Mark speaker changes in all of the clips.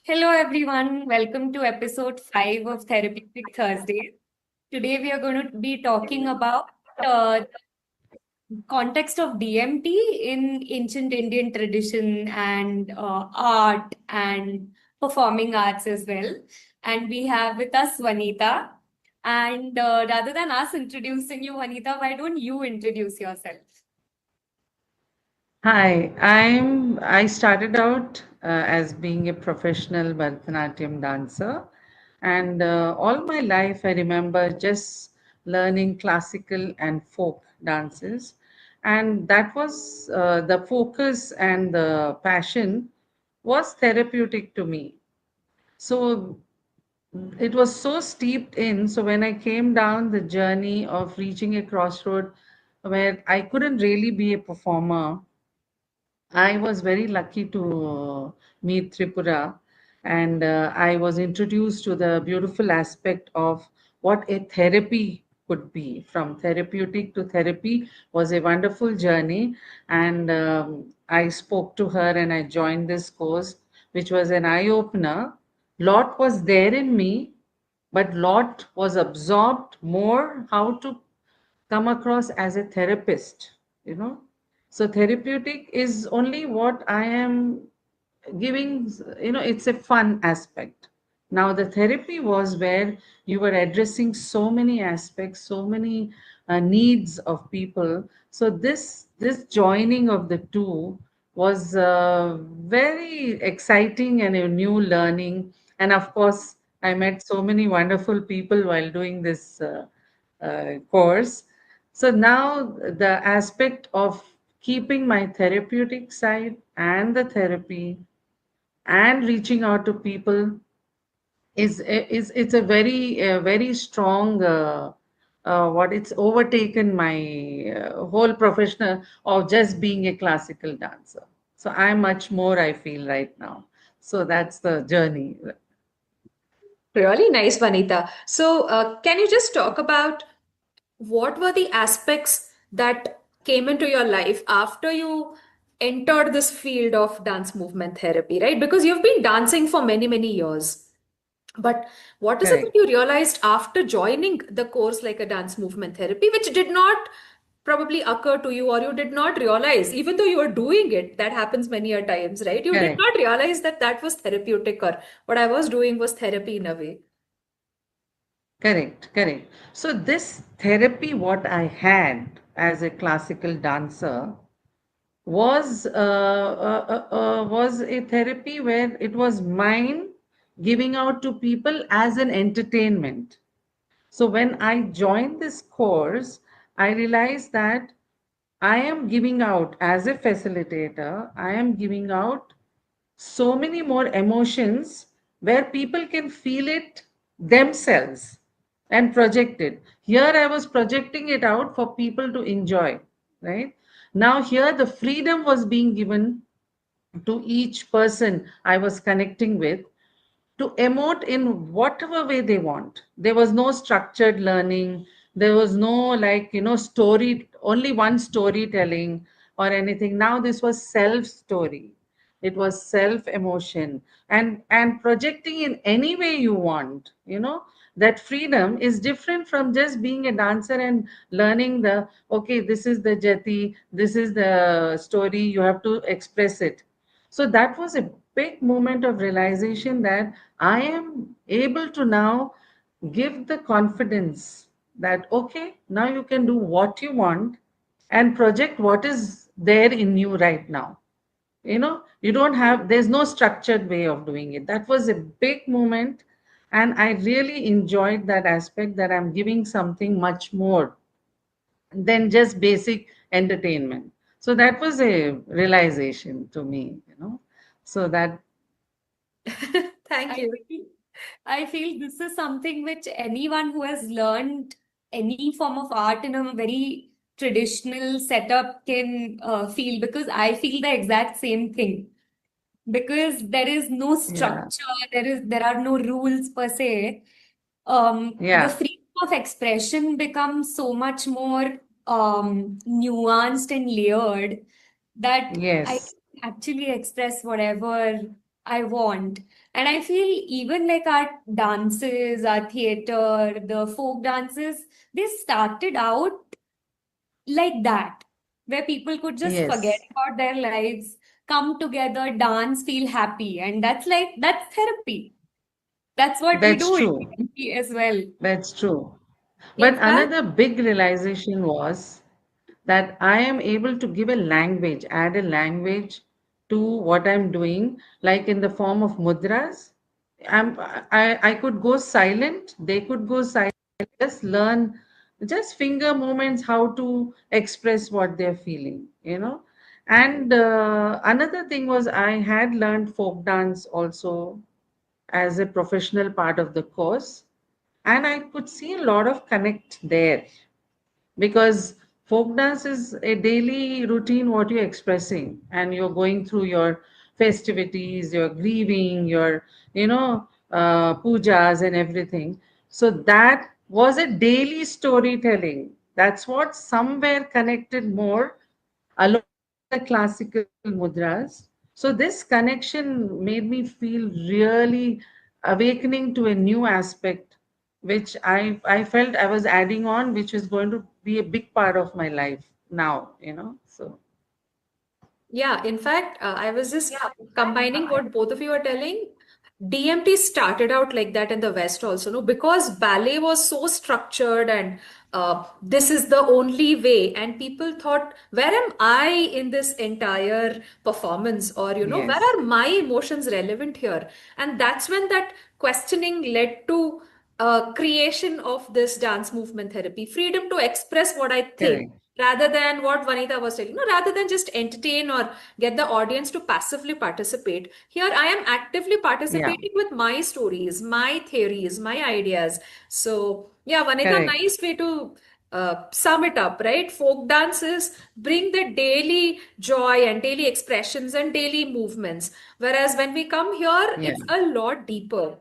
Speaker 1: Hello, everyone. Welcome to episode 5 of Therapeutic Thursdays. Today, we are going to be talking about the context of DMT in ancient Indian tradition and art and performing arts as well. And we have with us Vanita. And rather than us introducing you, Vanita, why don't you introduce yourself?
Speaker 2: Hi, I started out as being a professional Bharatanatyam dancer, and all my life I remember just learning classical and folk dances, and that was the focus and the passion was therapeutic to me. So it was so steeped in. So when I came down the journey of reaching a crossroad where I couldn't really be a performer, I was very lucky to meet Tripura, and I was introduced to the beautiful aspect of what a therapy could be. From therapeutic to therapy was a wonderful journey, and I spoke to her and I joined this course, which was an eye opener. Lot was there in me, but lot was absorbed more how to come across as a therapist, you know. So therapeutic is only what I am giving, it's a fun aspect. Now the therapy was where you were addressing so many aspects, so many needs of people. So this joining of the two was very exciting and a new learning. And of course I met so many wonderful people while doing this course. So now the aspect of keeping my therapeutic side and the therapy and reaching out to people is it's a very strong what it's overtaken my whole professional of just being a classical dancer. So I'm much more, I feel, right now. So that's the journey.
Speaker 3: Really nice, Vanita. So, can you just talk about what were the aspects that came into your life after you entered this field of dance movement therapy, right? Because you've been dancing for many, many years. But what is it that
Speaker 2: Correct.
Speaker 3: you realized after joining the course like a dance movement therapy, which did not probably occur to you or you did not realize, even though you were doing it, that happens many a times, right? You did
Speaker 2: Correct.
Speaker 3: not realize that that was therapeutic or what I was doing was therapy in a way.
Speaker 2: Correct, correct. So this therapy, what I had as a classical dancer, was a therapy where it was mine giving out to people as an entertainment. So when I joined this course, I realized that I am giving out as a facilitator, I am giving out so many more emotions where people can feel it themselves and project it. Here I was projecting it out for people to enjoy, right? Now, here the freedom was being given to each person I was connecting with to emote in whatever way they want. There was no structured learning. There was no, like, story, only one storytelling or anything. Now this was self story. It was self emotion and projecting in any way you want. That freedom is different from just being a dancer and learning the, okay, this is the jati, this is the story, you have to express it. So that was a big moment of realization that I am able to now give the confidence that, okay, now you can do what you want and project what is there in you right now. You don't have, there's no structured way of doing it. That was a big moment. And I really enjoyed that aspect that I'm giving something much more than just basic entertainment. So that was a realization to me. So that,
Speaker 3: Thank
Speaker 1: I
Speaker 3: you.
Speaker 1: feel, I feel this is something which anyone who has learned any form of art in a very traditional setup can feel, because I feel the exact same thing. Because there is no
Speaker 2: yeah,
Speaker 1: structure, there are no rules per se. The
Speaker 2: yeah,
Speaker 1: freedom of expression becomes so much more nuanced and layered that I
Speaker 2: yes,
Speaker 1: can actually express whatever. I want. And I feel even like our dances, our theater, the folk dances, they started out like that, where people could just forget
Speaker 2: Yes,
Speaker 1: about their lives, come together, dance, feel happy. And that's therapy. That's what we
Speaker 2: that's
Speaker 1: do in
Speaker 2: true.
Speaker 1: therapy as well.
Speaker 2: That's true. But
Speaker 1: In fact,
Speaker 2: another big realization was that I am able to give a language, add a language to what I'm doing, like in the form of mudras. I could go silent, they could go silent, just learn just finger movements, how to express what they're feeling, you know. And another thing was I had learned folk dance also as a professional part of the course, and I could see a lot of connect there because folk dance is a daily routine what you're expressing, and you're going through your festivities, you're grieving, your pujas and everything. So that was a daily storytelling. That's what somewhere connected more along with the classical mudras. So this connection made me feel really awakening to a new aspect, which I felt I was adding on, which is going to be a big part of my life now, you know. So
Speaker 3: Yeah, in fact, I was just combining what both of you are telling. DMT started out like that in the West also, no? Because ballet was so structured and this is the only way. And people thought, where am I in this entire performance? Or, where
Speaker 2: yes,
Speaker 3: are my emotions relevant here? And that's when that questioning led to creation of this dance movement therapy, freedom to express what I think
Speaker 2: correct,
Speaker 3: rather than what Vanita was telling, rather than just entertain or get the audience to passively participate. Here, I am actively
Speaker 2: yeah,
Speaker 3: participating with my stories, my theories, my ideas. So, yeah, Vanita,
Speaker 2: correct,
Speaker 3: nice way to sum it up, right? Folk dances bring the daily joy and daily expressions and daily movements. Whereas when we come here,
Speaker 2: yeah,
Speaker 3: it's a lot deeper,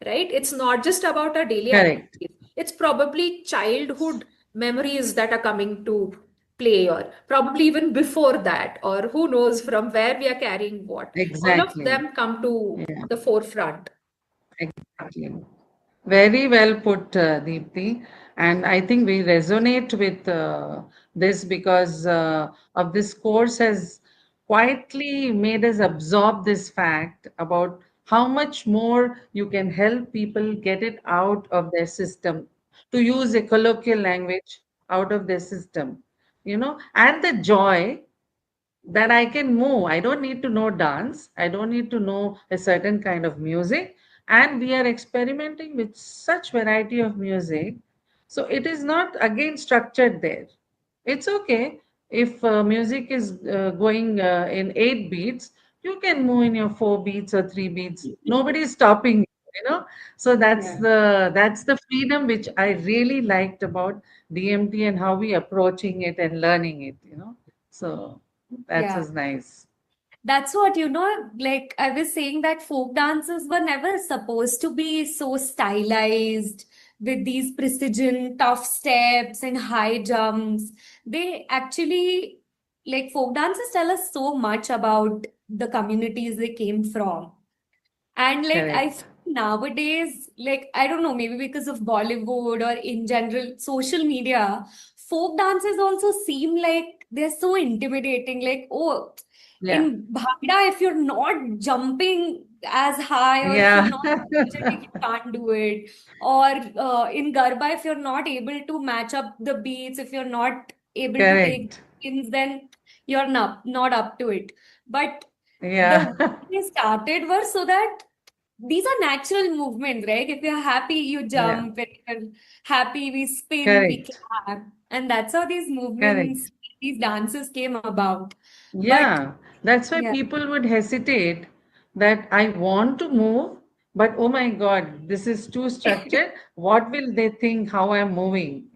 Speaker 3: right? It's not just about our daily
Speaker 2: correct,
Speaker 3: activities. It's probably childhood memories that are coming to play, or probably even before that, or who knows from where we are carrying what. All of
Speaker 2: exactly,
Speaker 3: them come to
Speaker 2: yeah,
Speaker 3: the forefront.
Speaker 2: exactly. Very well put, Deepthi. And I think we resonate with this because of this course has quietly made us absorb this fact about how much more you can help people get it out of their system, to use a colloquial language, out of their system, and the joy that I can move. I don't need to know dance. I don't need to know a certain kind of music. And we are experimenting with such variety of music. So it is not again structured there. It's okay if music is going in 8 beats, you can move in your 4 beats or 3 beats. Nobody is stopping you. So that's
Speaker 1: yeah,
Speaker 2: the freedom which I really liked about DMT and how we approaching it and learning it. So that
Speaker 1: yeah.
Speaker 2: was nice.
Speaker 1: That's what, like I was saying that folk dances were never supposed to be so stylized with these precision, tough steps and high jumps. They actually, like folk dances tell us so much about the communities they came from. And like I feel
Speaker 2: Correct.
Speaker 1: nowadays, like I don't know, maybe because of Bollywood or in general social media, folk dances also seem like they're so intimidating. Like, oh,
Speaker 2: Yeah.
Speaker 1: in Bhangra, if you're not jumping as high or if you're
Speaker 2: Yeah.
Speaker 1: not energetic, you can't do it. Or in Garba, if you're not able to match up the beats, if you're not able to take
Speaker 2: Correct.
Speaker 1: ins, then you're not up to it. But the
Speaker 2: Yeah.
Speaker 1: way they started were so that these are natural movements, right? If you're happy, you
Speaker 2: Yeah.
Speaker 1: jump. If you're happy, we spin, we
Speaker 2: Correct.
Speaker 1: clap. And that's how these movements,
Speaker 2: Correct.
Speaker 1: these dances came about. But
Speaker 2: Yeah. That's why
Speaker 1: yeah,
Speaker 2: people would hesitate that I want to move, but oh my God, this is too structured. What will they think how I'm moving?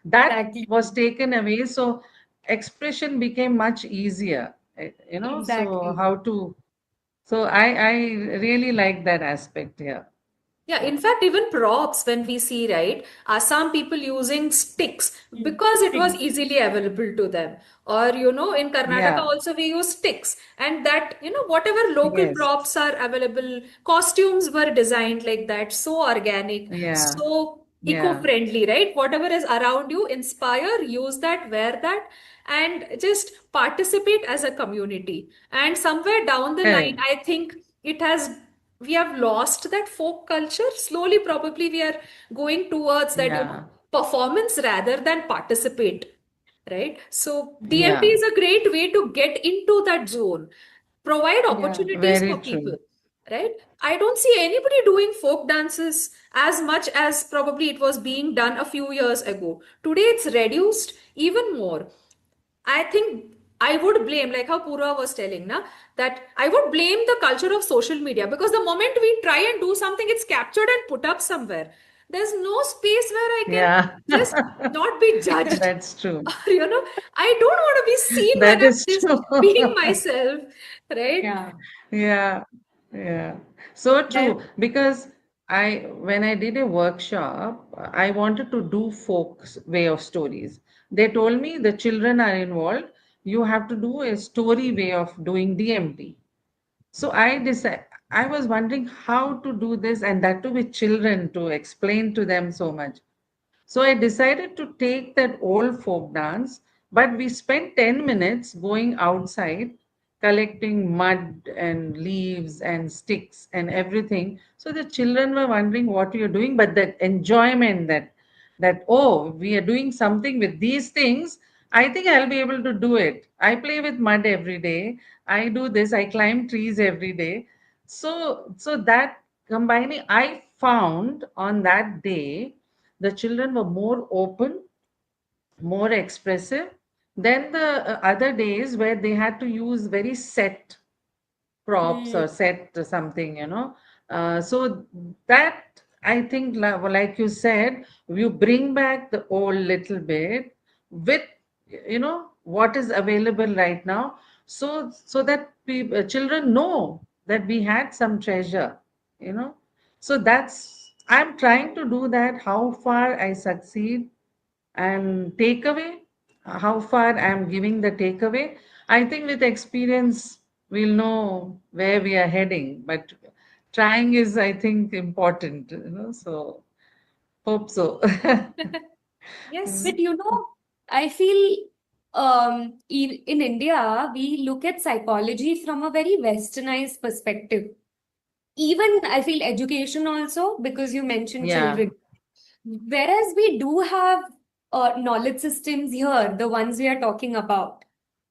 Speaker 2: That
Speaker 1: exactly,
Speaker 2: was taken away. So expression became much easier. So
Speaker 1: exactly.
Speaker 2: how to, so I really like that aspect here.
Speaker 3: Yeah, in fact, even props when we see, right, some people using sticks because it was
Speaker 1: Things.
Speaker 3: easily available to them. Or, in Karnataka
Speaker 2: Yeah.
Speaker 3: also we use sticks. And that, whatever local
Speaker 2: Yes.
Speaker 3: props are available, costumes were designed like that, so organic,
Speaker 2: Yeah.
Speaker 3: so
Speaker 2: Yeah.
Speaker 3: eco-friendly, right? Whatever is around you, inspire, use that, wear that, and just participate as a community. And somewhere down the line,
Speaker 2: Correct.
Speaker 3: I think it has we have lost that folk culture. Slowly, probably, we are going towards that,
Speaker 2: Yeah.
Speaker 3: performance rather than participate, right? So, DMT
Speaker 2: Yeah.
Speaker 3: is a great way to get into that zone, provide
Speaker 1: Yeah.
Speaker 3: opportunities
Speaker 2: Very
Speaker 3: for people,
Speaker 2: true.
Speaker 3: right? I don't see anybody doing folk dances as much as probably it was being done a few years ago. Today, it's reduced even more. I think I would blame, like how Pura was telling, na, that I would blame the culture of social media because the moment we try and do something, it's captured and put up somewhere. There's no space where I can
Speaker 2: Yeah.
Speaker 3: just not be judged.
Speaker 2: That's true.
Speaker 3: Or, I don't want to be seen when
Speaker 2: That
Speaker 3: I'm
Speaker 2: is
Speaker 3: just
Speaker 2: true.
Speaker 3: being myself, right?
Speaker 1: Yeah.
Speaker 2: Yeah, yeah. So
Speaker 1: There,
Speaker 2: true. Because when I did a workshop, I wanted to do folks way of stories. They told me the children are involved. You have to do a story way of doing DMT. So I was wondering how to do this and that too with children to explain to them so much. So I decided to take that old folk dance, but we spent 10 minutes going outside collecting mud and leaves and sticks and everything. So the children were wondering what you're doing, but that enjoyment that oh, we are doing something with these things, I think I'll be able to do it. I play with mud every day. I do this, I climb trees every day. So that combining, I found on that day the children were more open, more expressive than the other days where they had to use very set props
Speaker 1: mm,
Speaker 2: or set something. So that I think, like you said, you bring back the old little bit with what is available right now, so that children know that we had some treasure. you know so that's, I'm trying to do that. How far I succeed and takeaway, how far I'm giving the takeaway, I think with experience we'll know where we are heading. But trying is, I think, important. So hope so.
Speaker 3: Yes.
Speaker 1: but I feel in India, we look at psychology from a very westernized perspective. Even I feel education also, because you mentioned
Speaker 2: Yeah,
Speaker 1: children. Whereas we do have knowledge systems here, the ones we are talking about,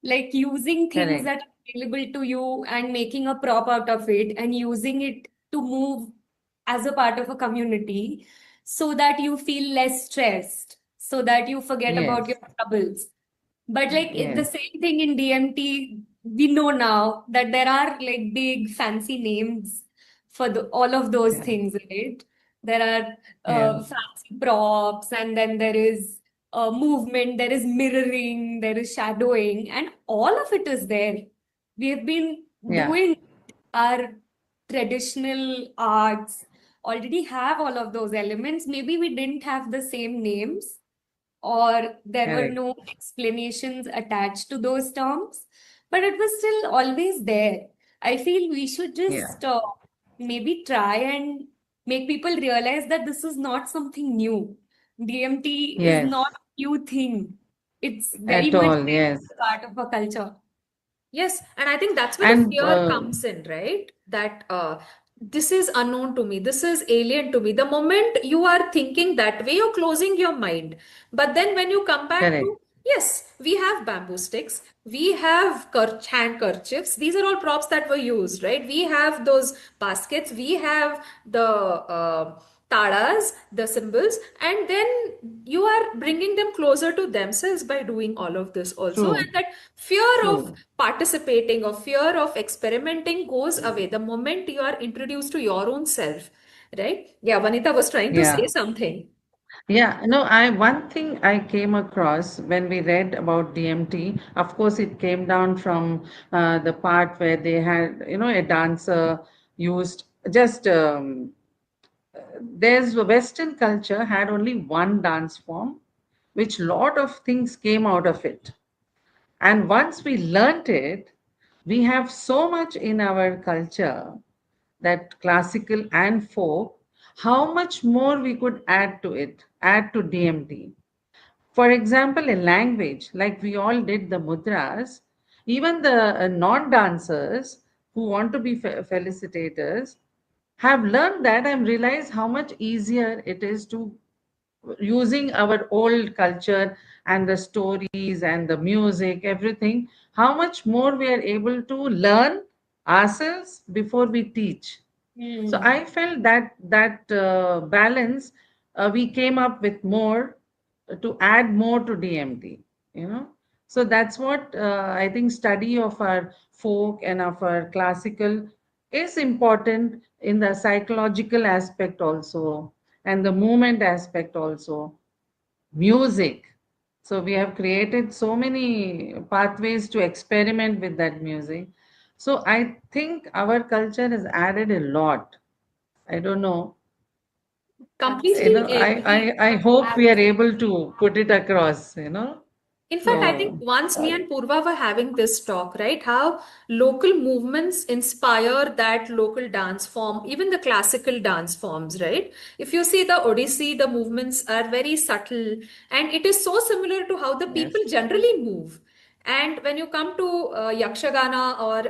Speaker 1: like using things
Speaker 2: correct.
Speaker 1: that are available to you and making a prop out of it and using it to move as a part of a community so that you feel less stressed, so that you forget about your
Speaker 2: Yes,
Speaker 1: troubles. But like the
Speaker 2: yes,
Speaker 1: same thing in DMT, we know now that there are like big fancy names for all of those
Speaker 2: yeah,
Speaker 1: things, right? There are
Speaker 2: yeah,
Speaker 1: fancy props, and then there is movement, there is mirroring, there is shadowing, and all of it is there. We have been
Speaker 2: yeah,
Speaker 1: doing our traditional arts already have all of those elements. Maybe we didn't have the same names, or there were
Speaker 2: correct.
Speaker 1: no explanations attached to those terms, but it was still always there. I feel we should
Speaker 2: Yeah,
Speaker 1: just maybe try and make people realize that this is not something new. DMT is
Speaker 2: yes,
Speaker 1: not a new thing. It's very
Speaker 2: at
Speaker 1: much
Speaker 2: all, yes.
Speaker 1: part of a culture.
Speaker 3: Yes, and I think that's where the
Speaker 2: And
Speaker 3: fear comes in, right? That this is unknown to me, this is alien to me. The moment you are thinking that way, you're closing your mind. But then when you come back
Speaker 2: correct.
Speaker 3: to, yes, we have bamboo sticks, we have handkerchiefs, these are all props that were used, right? We have those baskets, we have the tadas, the symbols, and then you are bringing them closer to themselves by doing all of this also.
Speaker 2: True,
Speaker 3: And that fear of
Speaker 2: true.
Speaker 3: participating or fear of experimenting goes away the moment you are introduced to your own self, right? Yeah, Vanita was trying to say
Speaker 2: Yeah.
Speaker 3: something.
Speaker 2: Yeah, no, one thing I came across when we read about DMT, of course, it came down from the part where they had, a dancer used just there's Western culture had only one dance form, which lot of things came out of it. And once we learnt it, we have so much in our culture, that classical and folk, how much more we could add to it, add to DMT. For example, a language, like we all did the mudras, even the non-dancers who want to be felicitators have learned that and realized how much easier it is to using our old culture and the stories and the music, everything, how much more we are able to learn ourselves before we teach. So
Speaker 1: Hmm.
Speaker 2: I felt that balance, we came up with more to add more to DMT, you know. So that's what I think study of our folk and of our classical is important in the psychological aspect also, and the movement aspect also, music. So we have created so many pathways to experiment with that music. So I think our culture has added a lot. I don't know.
Speaker 3: Completely agree.
Speaker 2: I hope we are
Speaker 1: Absolutely.
Speaker 2: able to put it across, you know.
Speaker 3: In fact, I think
Speaker 2: So,
Speaker 3: once me
Speaker 2: uh,
Speaker 3: and Purva were having this talk, right? How local movements inspire that local dance form, even the classical dance forms, right? If you see the Odissi, the movements are very subtle, and it is so similar to how the people
Speaker 2: yes.
Speaker 3: generally move. And when you come to Yakshagana or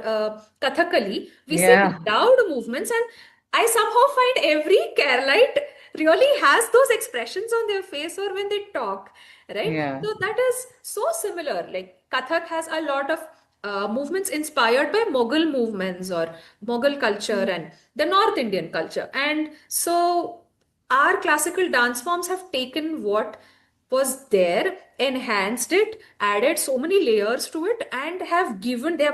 Speaker 3: Kathakali, we see
Speaker 2: Yeah.
Speaker 3: loud movements, and I somehow find every Keralite really has those expressions on their face or when they talk, right?
Speaker 2: Yeah.
Speaker 3: So that is so similar. Like Kathak has a lot of movements inspired by Mughal movements or Mughal culture
Speaker 1: Hmm.
Speaker 3: and the North Indian culture. And so our classical dance forms have taken what was there, enhanced it, added so many layers to it, and they have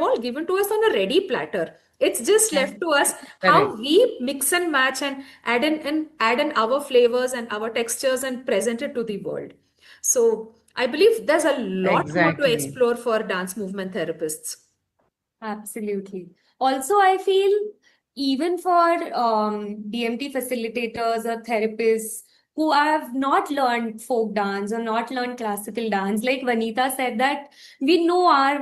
Speaker 3: all given to us on a ready platter. It's just
Speaker 1: Yeah.
Speaker 3: left to us how
Speaker 2: Correct.
Speaker 3: we mix and match and add in our flavors and our textures and present it to the world. So I believe there's a lot more to
Speaker 2: Exactly.
Speaker 3: explore for dance movement therapists.
Speaker 1: Absolutely. Also, I feel even for DMT facilitators or therapists who have not learned folk dance or not learned classical dance, like Vanita said, that we know our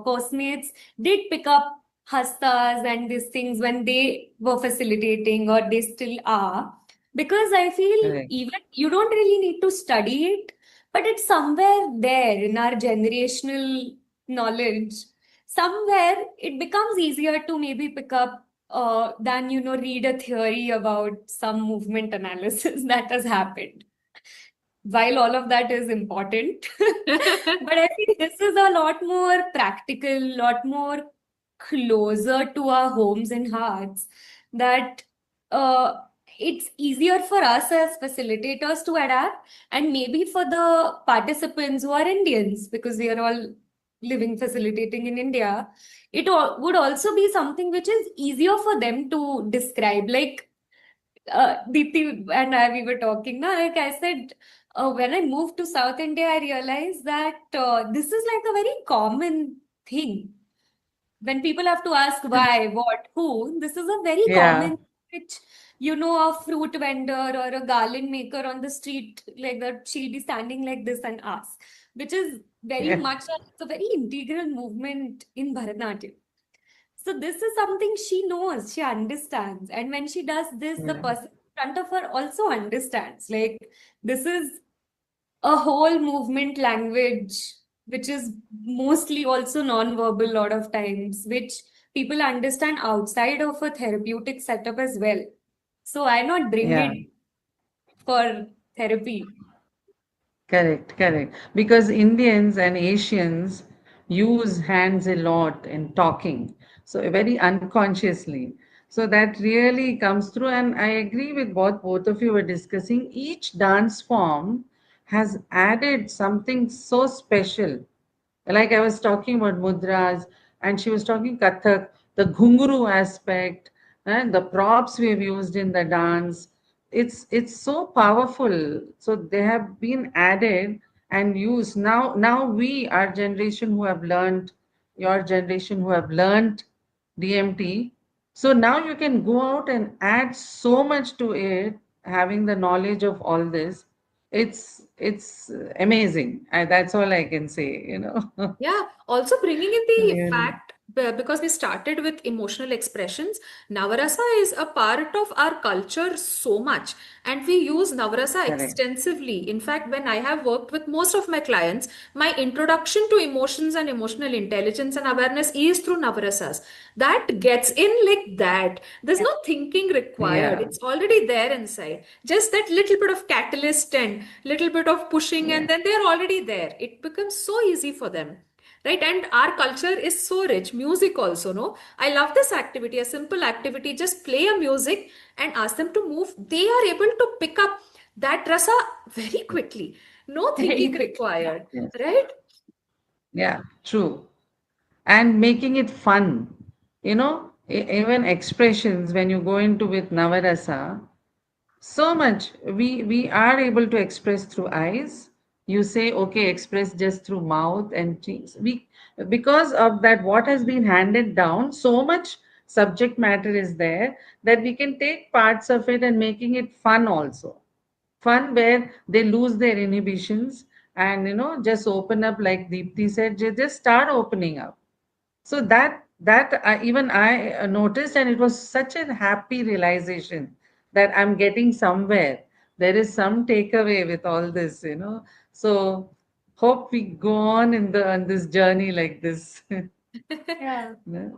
Speaker 1: postmates did pick up hastas and these things when they were facilitating or they still are. Because I feel
Speaker 2: Correct.
Speaker 1: even you don't really need to study it, but it's somewhere there in our generational knowledge. Somewhere it becomes easier to maybe pick up than read a theory about some movement analysis that has happened. While all of that is important, but I think this is a lot more practical, lot more closer to our homes and hearts, that uh, it's easier for us as facilitators to adapt, and maybe for the participants who are Indians, because we are all living facilitating in India, would also be something which is easier for them to describe. Like Deepthi and I, we were talking now, like I said, when I moved to South India, I realized that this is like a very common thing. When people have to ask why, what, who, this is a very
Speaker 2: Yeah.
Speaker 1: common, which, a fruit vendor or a garland maker on the street, like that, she'll be standing like this and ask, which is very
Speaker 2: Yeah.
Speaker 1: much, it's a very integral movement in Bharatanatyam. So this is something she knows, she understands. And when she does this, the
Speaker 2: Yeah.
Speaker 1: person in front of her also understands. Like this is a whole movement language, which is mostly also non-verbal a lot of times, which people understand outside of a therapeutic setup as well. So why not bring
Speaker 2: Yeah.
Speaker 1: it for therapy?
Speaker 2: Correct, correct. Because Indians and Asians use hands a lot in talking, so very unconsciously. So that really comes through, and I agree with what both of you were discussing. Each dance form has added something so special. Like I was talking about mudras, and she was talking Kathak, the ghunguru aspect, and the props we have used in the dance. It's so powerful. So they have been added and used. Now we, our generation who have learned, your generation who have learned DMT. So now you can go out and add so much to it, having the knowledge of all this, it's amazing. That's all I can say,
Speaker 3: Yeah, also bringing in the
Speaker 2: Really.
Speaker 3: fact, because we started with emotional expressions, Navarasa is a part of our culture so much, and we use Navarasa
Speaker 2: Correct.
Speaker 3: extensively. In fact, when I have worked with most of my clients, my introduction to emotions and emotional intelligence and awareness is through Navarasas. That gets in like that. There's no thinking required.
Speaker 2: Yeah.
Speaker 3: It's already there inside. Just that little bit of catalyst and little bit of pushing, and
Speaker 2: Yeah.
Speaker 3: then they're already there. It becomes so easy for them, right? And our culture is so rich. Music also, no, I love this activity, a simple activity. Just play a music and ask them to move. They are able to pick up that rasa very quickly. No
Speaker 1: Very
Speaker 3: thinking
Speaker 1: quick. Yeah.
Speaker 3: required,
Speaker 2: Yes.
Speaker 3: right?
Speaker 2: Yeah. True. And making it fun. Even expressions when you go into with Navarasa, so much we are able to express through eyes. You say, okay, express just through mouth and cheeks. We Because of that, what has been handed down, so much subject matter is there that we can take parts of it and making it fun also. Fun where they lose their inhibitions and just open up, like Deepthi said, just start opening up. So that even I noticed, and it was such a happy realization that I'm getting somewhere. There is some takeaway with all this. So hope we go on this journey like this.
Speaker 1: Yeah.
Speaker 2: Yeah.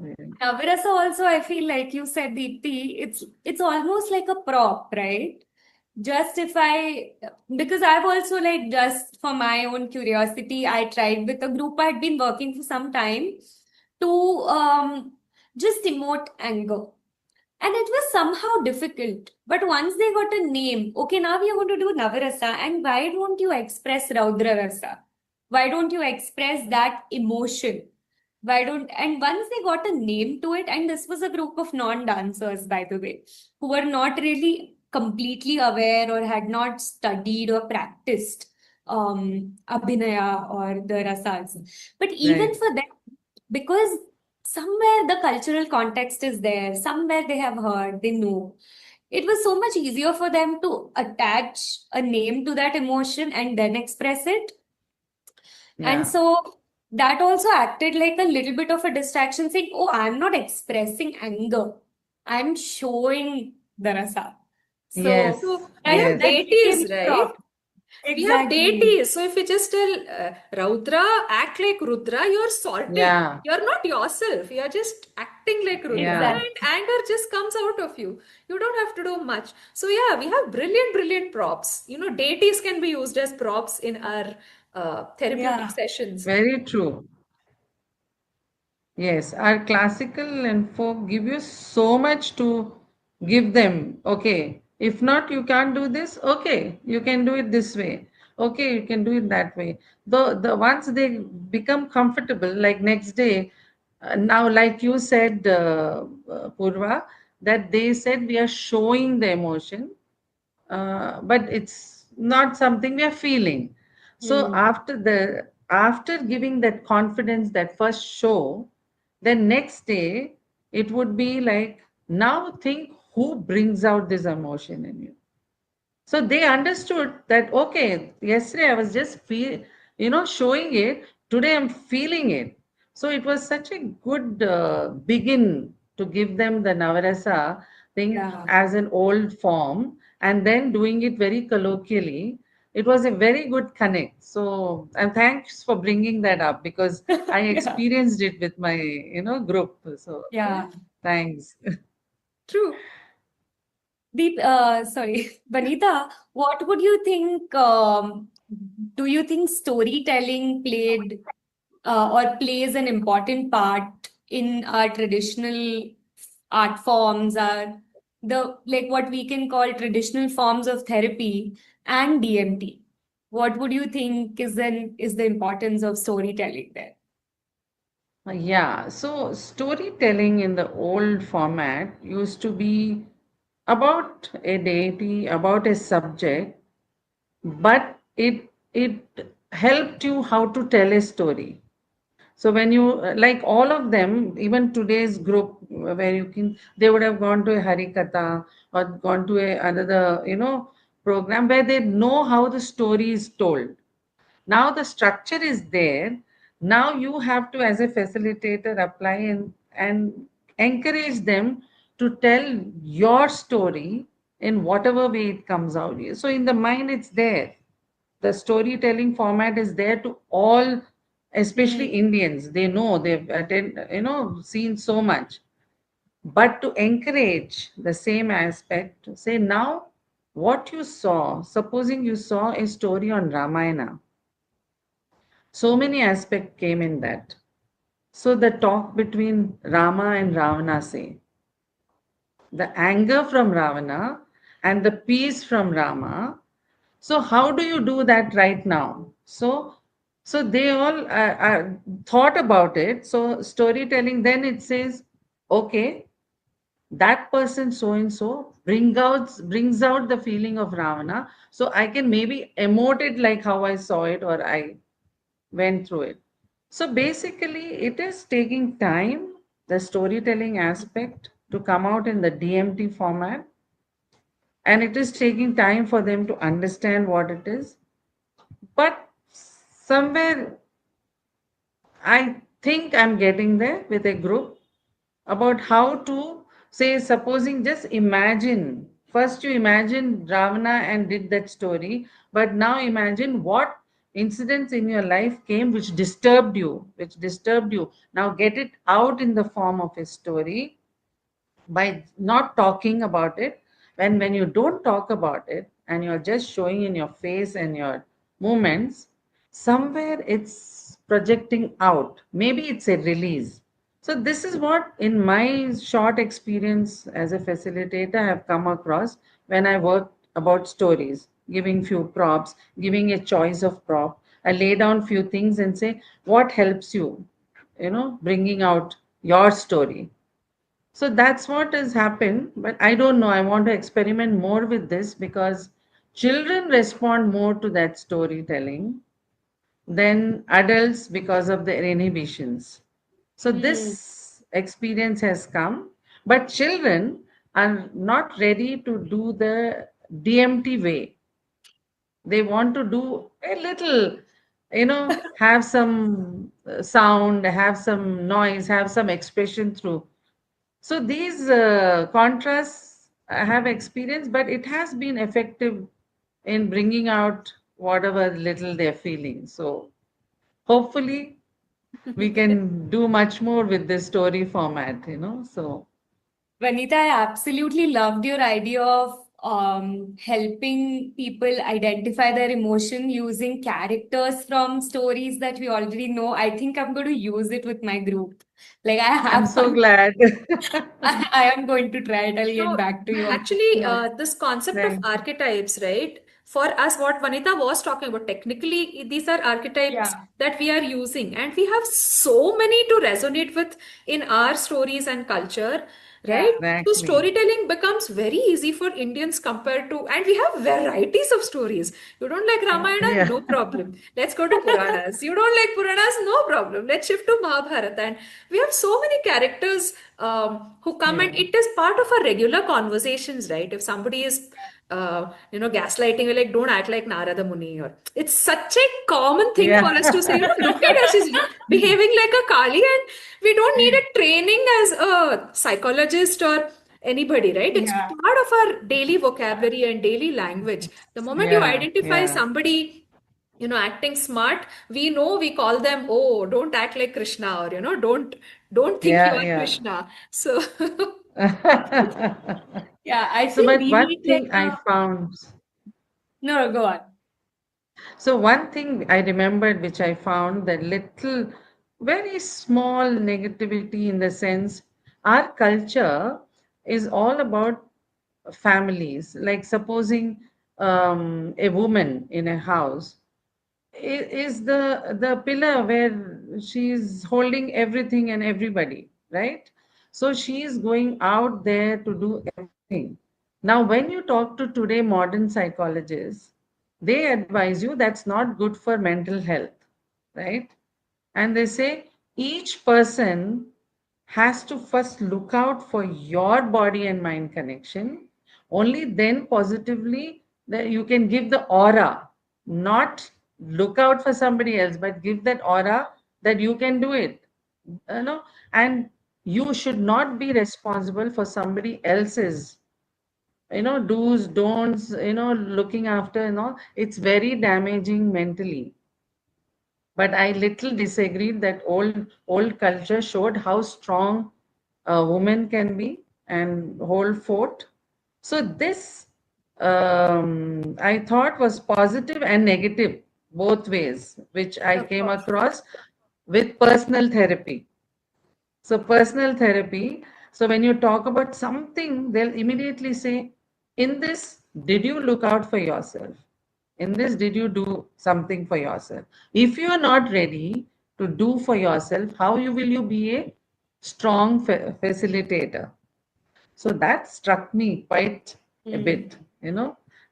Speaker 1: Navirasa also, I feel like you said, Deepti, it's almost like a prop, right? Just if I, because I've also like just for my own curiosity, I tried with a group I'd been working for some time to just emote anger. And it was somehow difficult. But once they got a name, okay, now we are going to do Navarasa. And why don't you express Raudrarasa? Why don't you express that emotion? Why don't, and once they got a name to it, and this was a group of non-dancers, by the way, who were not really completely aware or had not studied or practiced Abhinaya or the Rasas. But even
Speaker 2: Right.
Speaker 1: for them, because somewhere the cultural context is there, somewhere they have heard, they know. It was so much easier for them to attach a name to that emotion and then express it. And
Speaker 2: Yeah.
Speaker 1: so that also acted like a little bit of a distraction, saying, oh, I'm not expressing anger, I'm showing the rasa. So
Speaker 2: Yes.
Speaker 3: So we
Speaker 1: that
Speaker 3: have
Speaker 2: Yes.
Speaker 1: that became
Speaker 3: deities, right?
Speaker 1: prop.
Speaker 3: We have
Speaker 1: Exactly.
Speaker 3: deities. So if we just tell Raudra, act like Rudra, you're sorted.
Speaker 2: Yeah.
Speaker 3: You're not yourself. You're just acting like Rudra,
Speaker 2: Yeah.
Speaker 3: and
Speaker 1: Exactly.
Speaker 3: anger just comes out of you. You don't have to do much. So yeah, we have brilliant, brilliant props. Deities can be used as props in our therapeutic
Speaker 1: Yeah.
Speaker 3: sessions.
Speaker 2: Very true. Yes, our classical and folk give you so much to give them. Okay, if not, you can't do this. Okay, you can do it this way. Okay, you can do it that way. The once they become comfortable, like next day, now, like you said, Purva, that they said we are showing the emotion, but it's not something we are feeling. So
Speaker 1: Hmm.
Speaker 2: after giving that confidence, that first show, then next day it would be like, now think who brings out this emotion in you. So they understood that, okay, yesterday I was just showing it. Today I'm feeling it. So it was such a good begin to give them the Navarasa thing
Speaker 1: Yeah.
Speaker 2: as an old form and then doing it very colloquially. It was a very good connect. So, and thanks for bringing that up because I
Speaker 1: Yeah.
Speaker 2: experienced it with my, group. So
Speaker 3: Yeah,
Speaker 1: Yeah.
Speaker 2: thanks.
Speaker 3: true.
Speaker 1: Deep, sorry, Vanita, what would you think? Do you think storytelling played or plays an important part in our traditional art forms, are the like what we can call traditional forms of therapy and DMT? What would you think is the importance of storytelling there?
Speaker 2: Yeah, so storytelling in the old format used to be about a deity, about a subject, but it helped you how to tell a story. So when you like all of them, even today's group where you can, they would have gone to a Harikatha or gone to a another, program where they know how the story is told. Now the structure is there. Now you have to, as a facilitator, apply and encourage them to tell your story in whatever way it comes out. So in the mind, it's there. The storytelling format is there to all, especially
Speaker 1: Hmm.
Speaker 2: Indians. They know they've seen so much. But to encourage the same aspect, say now what you saw, supposing you saw a story on Ramayana, so many aspects came in that. So the talk between Rama and Ravana, say, the anger from Ravana and the peace from Rama. So how do you do that right now? So they all thought about it. So storytelling, then it says, okay, that person so and so brings out the feeling of Ravana. So I can maybe emote it like how I saw it or I went through it. So basically, it is taking time, the storytelling aspect, to come out in the DMT format, and it is taking time for them to understand what it is. But somewhere, I think I'm getting there with a group about how to say, supposing, just imagine. First, you imagine Ravana and did that story, but now imagine what incidents in your life came which disturbed you. Now get it out in the form of a story by not talking about it. When you don't talk about it and you're just showing in your face and your movements, somewhere it's projecting out, maybe it's a release. So this is what, in my short experience as a facilitator, I have come across when I work about stories, giving few props, giving a choice of prop. I lay down few things and say what helps you, bringing out your story. So that's what has happened. But I don't know. I want to experiment more with this because children respond more to that storytelling than adults because of their inhibitions. So
Speaker 1: Hmm.
Speaker 2: this experience has come, but children are not ready to do the DMT way. They want to do a little, have some sound, have some noise, have some expression through. So these contrasts I have experienced, but it has been effective in bringing out whatever little they're feeling. So hopefully we can do much more with this story format. So
Speaker 1: Vanita, I absolutely loved your idea of helping people identify their emotion using characters from stories that we already know. I think I'm going to use it with my group. Like I
Speaker 2: I'm
Speaker 1: have
Speaker 2: so
Speaker 1: one.
Speaker 2: glad.
Speaker 1: I am going to try it. I'll get
Speaker 3: So
Speaker 1: back to you on
Speaker 3: actually,
Speaker 1: that.
Speaker 3: this concept of
Speaker 2: Thank you.
Speaker 3: archetypes, right? For us, what Vanita was talking about, technically, these are archetypes
Speaker 1: Yeah.
Speaker 3: that we are using, and we have so many to resonate with in our stories and culture,
Speaker 1: Yeah.
Speaker 3: right? So
Speaker 2: Exactly.
Speaker 3: storytelling becomes very easy for Indians compared to, and we have varieties of stories. You don't like
Speaker 1: Yeah.
Speaker 3: Ramayana?
Speaker 2: Yeah.
Speaker 3: No problem. Let's go to Puranas. You don't like Puranas? No problem. Let's shift to Mahabharata. And we have so many characters who come,
Speaker 2: Yeah.
Speaker 3: and it is part of our regular conversations, right? If somebody is gaslighting, we're like, don't act like Narada Muni, or it's such a common thing for
Speaker 2: Yeah.
Speaker 3: us to say, look at her, she's behaving like a Kali, and we don't need a training as a psychologist or anybody, right? It's
Speaker 1: Yeah.
Speaker 3: part of our daily vocabulary and daily language. The moment you
Speaker 2: Yeah.
Speaker 3: identify
Speaker 2: Yeah.
Speaker 3: somebody, acting smart, we know, we call them, oh, don't act like Krishna, or don't think you
Speaker 2: Yeah.
Speaker 3: are
Speaker 2: Yeah.
Speaker 3: Krishna. So
Speaker 1: Yeah. I
Speaker 2: So,
Speaker 1: feel
Speaker 2: but
Speaker 1: we
Speaker 2: one
Speaker 1: need like
Speaker 2: thing I
Speaker 1: a.
Speaker 2: found.
Speaker 1: No, go on.
Speaker 2: So one thing I remembered, which I found, that little, very small negativity in the sense, our culture is all about families. Like supposing a woman in a house is the pillar where she's holding everything and everybody, right? So she is going out there to do everything. Now when you talk to today modern psychologists, they advise you that's not good for mental health, right? And they say each person has to first look out for your body and mind connection. Only then positively that you can give the aura, not look out for somebody else, but give that aura that you can do it. You know, and you should not be responsible for somebody else's, do's, don'ts, looking after, it's very damaging mentally. But I little disagreed that old culture showed how strong a woman can be and hold fort. So this, I thought, was positive and negative both ways, which I
Speaker 1: Of
Speaker 2: came
Speaker 1: course.
Speaker 2: across with personal therapy. So personal therapy. So when you talk about something, they'll immediately say, in this, did you look out for yourself? In this, did you do something for yourself? If you are not ready to do for yourself, how will you be a strong facilitator? So that struck me quite a
Speaker 1: Mm.
Speaker 2: bit.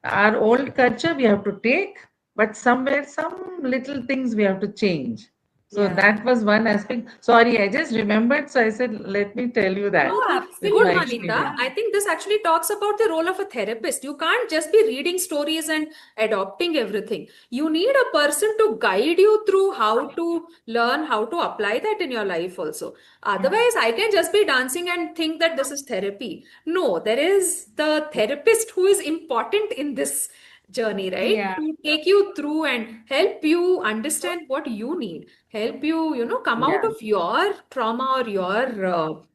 Speaker 2: Our old culture we have to take, but somewhere some little things we have to change. So
Speaker 1: Yeah.
Speaker 2: that was one aspect. Sorry, I just remembered. So I said, let me tell you
Speaker 3: No,
Speaker 2: that.
Speaker 1: Oh,
Speaker 2: With
Speaker 3: good,
Speaker 2: my
Speaker 1: absolutely.
Speaker 3: Vanita.
Speaker 2: experience.
Speaker 3: I think this actually talks about the role of a therapist. You can't just be reading stories and adopting everything. You need a person to guide you through how to learn, how to apply that in your life also. Otherwise, I can just be dancing and think that this is therapy. No, there is the therapist who is important in this journey, right?
Speaker 1: Yeah.
Speaker 3: To take you through and help you understand what you need, help you, come out
Speaker 2: Yeah.
Speaker 3: of your trauma or your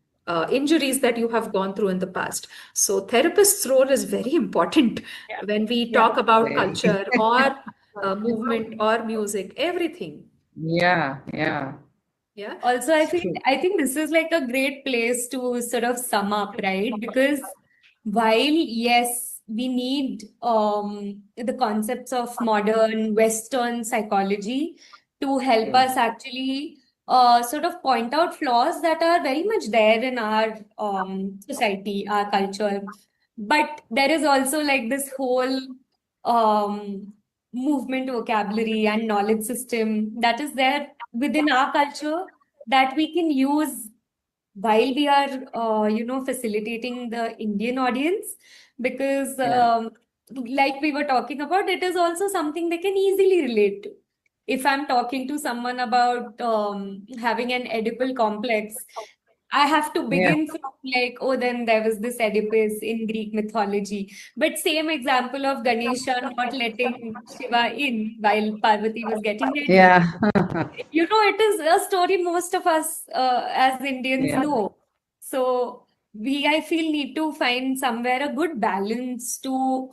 Speaker 3: injuries that you have gone through in the past. So, therapist's role is very important when we
Speaker 1: Yeah.
Speaker 3: talk about
Speaker 2: Very.
Speaker 3: culture or movement or music, everything.
Speaker 2: Yeah. Yeah.
Speaker 3: Yeah.
Speaker 1: Also,
Speaker 2: It's true.
Speaker 1: I think this is like a great place to sort of sum up, right? Because while yes, we need the concepts of modern Western psychology to help
Speaker 2: True.
Speaker 1: us actually sort of point out flaws that are very much there in our society, our culture. But there is also like this whole um, movement vocabulary and knowledge system that is there within our culture that we can use while we are facilitating the Indian audience, because
Speaker 2: Yeah.
Speaker 1: like we were talking about, it is also something they can easily relate to. If I'm talking to someone about having an Oedipal complex, I have to
Speaker 2: Yeah.
Speaker 1: begin from like, oh, then there was this Oedipus in Greek mythology. But same example of Ganesha not letting Shiva in while Parvati was getting ready.
Speaker 2: Yeah.
Speaker 1: It is a story most of us as Indians
Speaker 2: Yeah.
Speaker 1: know. So I feel, need to find somewhere a good balance to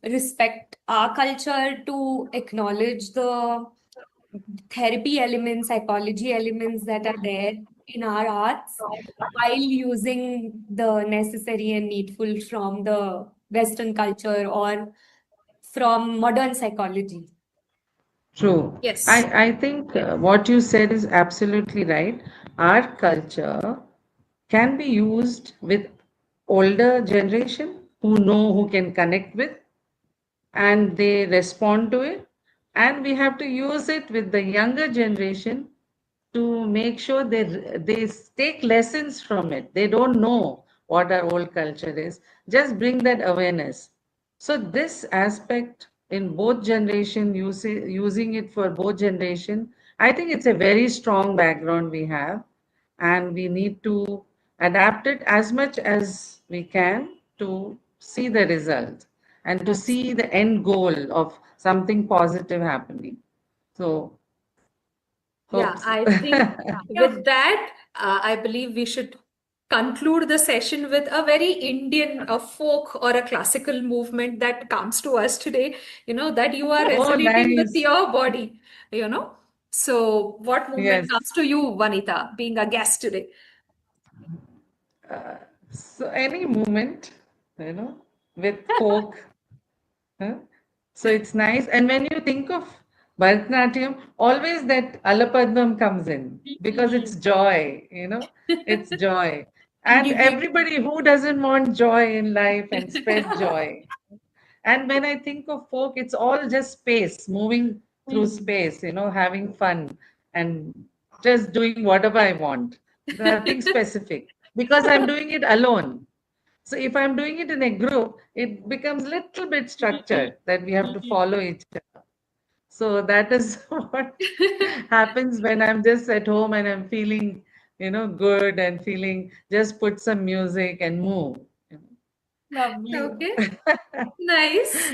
Speaker 1: respect our culture, to acknowledge the therapy elements, psychology elements that are there in our arts, while using the necessary and needful from the Western culture or from modern psychology.
Speaker 2: True.
Speaker 3: Yes.
Speaker 2: I think what you said is absolutely right. Our culture can be used with older generation who can connect with, and they respond to it, and we have to use it with the younger generation to make sure they take lessons from it. They don't know what our old culture is. Just bring that awareness. So this aspect in both generation, using it for both generation, I think it's a very strong background we have, and we need to adapt it as much as we can to see the result and to see the end goal of something positive happening. So
Speaker 3: Yeah,
Speaker 2: hopes.
Speaker 3: I think
Speaker 1: Yeah.
Speaker 3: with that, I believe we should conclude the session with a very Indian folk or a classical movement that comes to us today, that you are
Speaker 2: Oh,
Speaker 3: resonating with
Speaker 2: nice.
Speaker 3: your body, you know. So, what movement
Speaker 2: Yes.
Speaker 3: comes to you, Vanita, being a guest today?
Speaker 2: Uh, so any movement, with folk. Huh? So it's nice. And when you think of Bharatanatyam, always that Alapadmam comes in because it's
Speaker 1: Mhm.
Speaker 2: joy. It's joy.
Speaker 1: And
Speaker 2: And
Speaker 1: giving.
Speaker 2: everybody who doesn't want joy in life and spread joy. And when I think of folk, it's all just space, moving through
Speaker 1: Mhm.
Speaker 2: space, having fun. And just doing whatever I want, nothing specific, because I'm doing it alone. So if I'm doing it in a group, it becomes little bit structured that we have to follow each other. So that is what happens when I'm just at home and I'm feeling, good and feeling just put some music and move.
Speaker 1: Lovely.
Speaker 3: Okay, nice.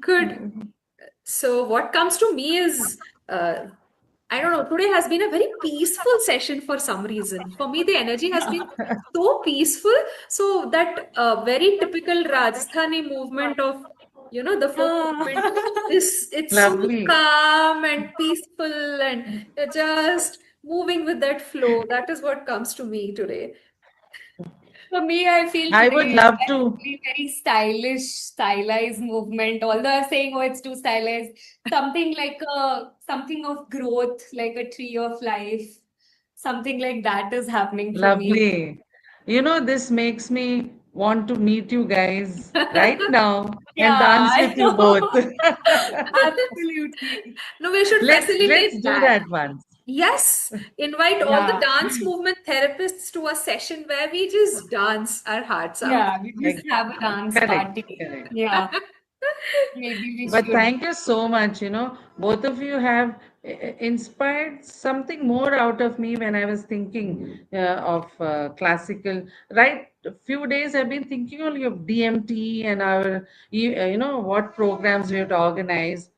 Speaker 3: Good. So what comes to me is, I don't know, today has been a very peaceful session for some reason. For me, the energy has been so peaceful. So that very typical Rajasthani movement of, the folk movement is, it's so
Speaker 2: Lovely.
Speaker 3: calm and peaceful, and you're just moving with that flow. That is what comes to me today.
Speaker 1: For me, I feel
Speaker 2: I would
Speaker 1: today
Speaker 2: love
Speaker 1: a
Speaker 2: to.
Speaker 1: very, very stylish, stylized movement. Although I'm saying, oh, it's too stylized, something like something of growth, like a tree of life, something like that is happening for me.
Speaker 2: Lovely. This makes me want to meet you guys right now and
Speaker 1: Yeah,
Speaker 2: dance
Speaker 1: I
Speaker 2: with you both.
Speaker 1: know. Absolutely.
Speaker 3: No, we should
Speaker 2: Let's
Speaker 3: facilitate
Speaker 2: do
Speaker 3: that.
Speaker 2: that once.
Speaker 3: Yes, invite all the
Speaker 1: Yeah,
Speaker 3: dance movement therapists to a session where we just dance our hearts out.
Speaker 1: yeah, we just
Speaker 2: Like,
Speaker 1: have a dance
Speaker 2: correct,
Speaker 1: party.
Speaker 2: correct.
Speaker 1: Yeah, maybe we
Speaker 2: But
Speaker 1: should.
Speaker 2: thank you so much. Both of you have inspired something more out of me when I was thinking of classical. Right, a few days I've been thinking only of DMT and our, what programs we have to organize.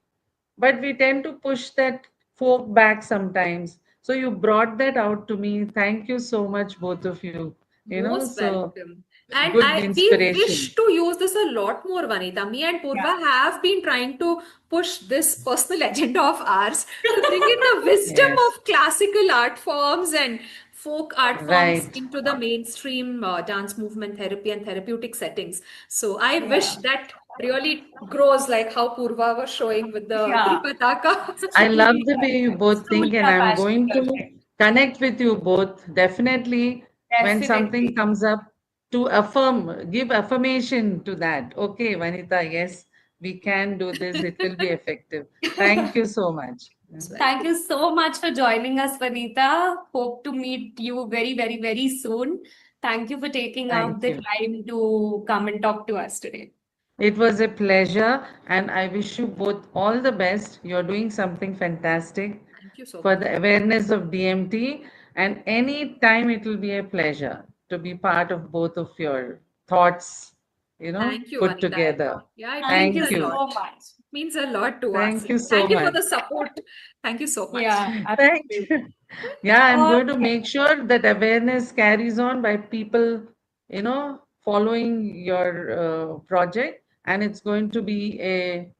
Speaker 2: But we tend to push that folk back sometimes. So you brought that out to me. Thank you so much, both of you.
Speaker 3: Most
Speaker 2: So
Speaker 3: welcome. And
Speaker 2: good
Speaker 3: we
Speaker 2: inspiration.
Speaker 3: wish to use this a lot more, Vanita. Me and
Speaker 1: Yeah.
Speaker 3: Purva have been trying to push this personal agenda of ours to bring in the wisdom
Speaker 2: Yes,
Speaker 3: of classical art forms and folk art forms
Speaker 2: right.
Speaker 3: into the mainstream dance movement therapy and therapeutic settings. So I wish
Speaker 1: Yeah.
Speaker 3: that really grows like how Purva was showing with the
Speaker 1: Yeah.
Speaker 3: Tripataka.
Speaker 2: I love
Speaker 1: Suit
Speaker 2: the way you both think, and
Speaker 1: our
Speaker 2: I'm
Speaker 1: passion
Speaker 2: going to
Speaker 1: project.
Speaker 2: connect with you both definitely when something
Speaker 1: Definitely.
Speaker 2: comes up to give affirmation to that. Okay, Vanita, yes, we can do this, it will be effective. Thank you so much.
Speaker 1: Thank you so much for joining us, Vanita. Hope to meet you very, very, very soon. Thank you for taking out
Speaker 2: Thank
Speaker 1: the
Speaker 2: you.
Speaker 1: time to come and talk to us today.
Speaker 2: It was a pleasure, and I wish you both all the best. You're doing something fantastic
Speaker 3: Thank you so
Speaker 2: for
Speaker 3: much.
Speaker 2: the awareness of DMT, and any time it will be a pleasure to be part of both of your thoughts,
Speaker 3: Thank you,
Speaker 2: put
Speaker 3: Anita.
Speaker 2: together.
Speaker 3: Yeah, it
Speaker 1: Thank
Speaker 3: means
Speaker 1: you
Speaker 2: Thank
Speaker 3: a
Speaker 2: you.
Speaker 1: so
Speaker 3: lot.
Speaker 1: much.
Speaker 3: Means a lot to us.
Speaker 2: Thank you so
Speaker 3: Thank you for
Speaker 2: much.
Speaker 3: the support. Thank you so much.
Speaker 1: Yeah,
Speaker 2: Thank
Speaker 1: absolutely.
Speaker 2: you. Yeah, I'm going to
Speaker 1: Okay.
Speaker 2: make sure that awareness carries on by people, following your project, and it's going to be a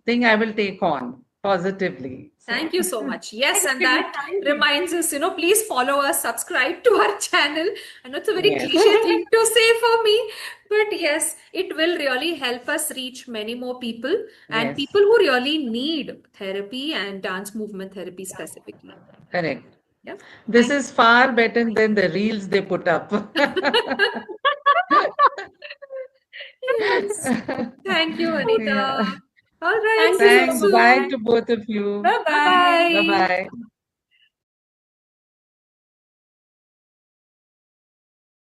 Speaker 2: thing I will take on positively.
Speaker 3: Thank
Speaker 2: So,
Speaker 3: you so much. Yes,
Speaker 1: Thank
Speaker 3: and
Speaker 1: you.
Speaker 3: that
Speaker 1: Thank you.
Speaker 3: reminds us, please follow us, subscribe to our channel. I know it's a very
Speaker 2: yes,
Speaker 3: cliche thing to say for me, but yes, it will really help us reach many more people and
Speaker 2: yes,
Speaker 3: people who really need therapy and dance movement therapy specifically.
Speaker 2: correct.
Speaker 3: Yeah.
Speaker 2: This
Speaker 3: Thank
Speaker 2: is far better than the reels they put up.
Speaker 3: Yes. Thank you,
Speaker 2: Yeah.
Speaker 3: Anita. All right,
Speaker 1: Thank
Speaker 3: see
Speaker 1: you
Speaker 3: you
Speaker 1: so
Speaker 2: Thanks. Bye
Speaker 3: soon.
Speaker 1: much.
Speaker 2: to both of you.
Speaker 1: Bye
Speaker 3: Bye
Speaker 1: bye.
Speaker 2: Bye
Speaker 3: bye.
Speaker 2: bye.